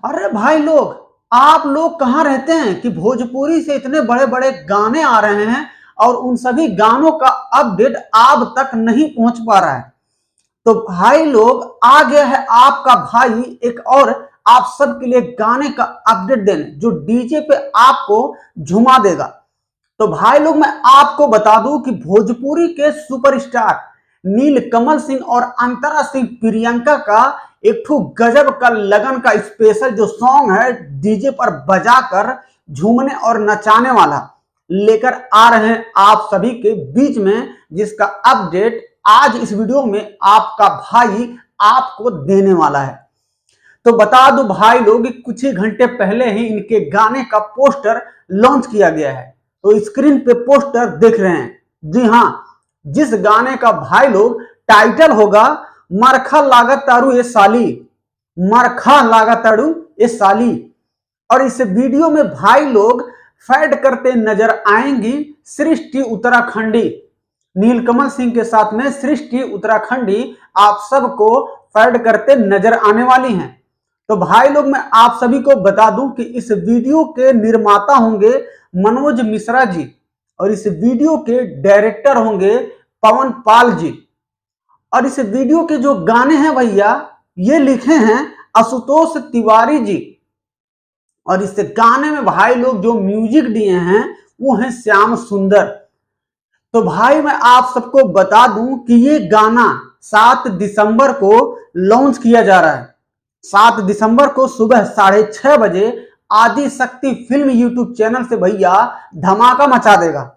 अरे भाई लोग, आप लोग कहाँ रहते हैं कि भोजपुरी से इतने बड़े बड़े गाने आ रहे हैं और उन सभी गानों का अपडेट आप तक नहीं पहुंच पा रहा है। तो भाई लोग, आ गया है आपका भाई एक और आप सबके लिए गाने का अपडेट देने, जो डीजे पे आपको झुमा देगा। तो भाई लोग, मैं आपको बता दूं कि भोजपुरी के सुपरस्टार नीलकमल सिंह और अंतरा सिंह प्रियंका का एक ठो गजब का लगन का स्पेशल जो सॉन्ग है, डीजे पर बजाकर झूमने और नचाने वाला लेकर आ रहे हैं आप सभी के बीच में, जिसका अपडेट आज इस वीडियो में आपका भाई आपको देने वाला है। तो बता दो भाई लोग, कुछ ही घंटे पहले ही इनके गाने का पोस्टर लॉन्च किया गया है। तो स्क्रीन पे पोस्टर देख रहे हैं, जी हाँ, जिस गाने का भाई लोग टाइटल होगा मरखा लागत तारू ए साली, मरखा लागत तारू ए साली। और इस वीडियो में भाई लोग फैड करते नजर आएंगी सृष्टि उत्तराखंडी, नीलकमल सिंह के साथ में सृष्टि उत्तराखंडी आप सबको फैड करते नजर आने वाली हैं। तो भाई लोग, मैं आप सभी को बता दूं कि इस वीडियो के निर्माता होंगे मनोज मिश्रा जी और इस वीडियो के डायरेक्टर होंगे पवन पाल जी। और इस वीडियो के जो गाने हैं भैया, ये लिखे हैं आशुतोष तिवारी जी। और इस गाने में भाई लोग जो म्यूजिक दिए हैं वो है श्याम सुंदर। तो भाई मैं आप सबको बता दूं कि ये गाना 7 दिसंबर को लॉन्च किया जा रहा है। 7 दिसंबर को सुबह 6:30 बजे आदि शक्ति फिल्म यूट्यूब चैनल से भैया धमाका मचा देगा।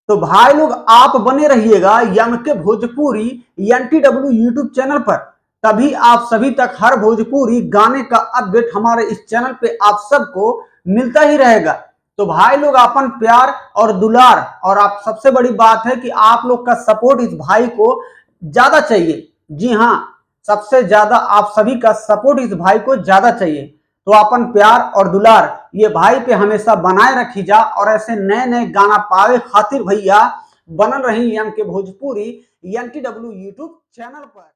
तो भाई लोग, आप बने रहिएगा यमके भोजपुरी NTW यूट्यूब चैनल पर, तभी आप सभी तक हर भोजपुरी गाने का अपडेट हमारे इस चैनल पे आप सबको मिलता ही रहेगा। तो भाई लोग, अपन प्यार और दुलार, और आप सबसे बड़ी बात है कि आप लोग का सपोर्ट इस भाई को ज्यादा चाहिए। जी हाँ, सबसे ज्यादा आप सभी का सपोर्ट इस भाई को ज्यादा चाहिए। तो अपन प्यार और दुलार ये भाई पे हमेशा बनाए रखी जा, और ऐसे नए नए गाना पावे खातिर भैया बनल रही एम के भोजपुरी NTW यूट्यूब चैनल पर।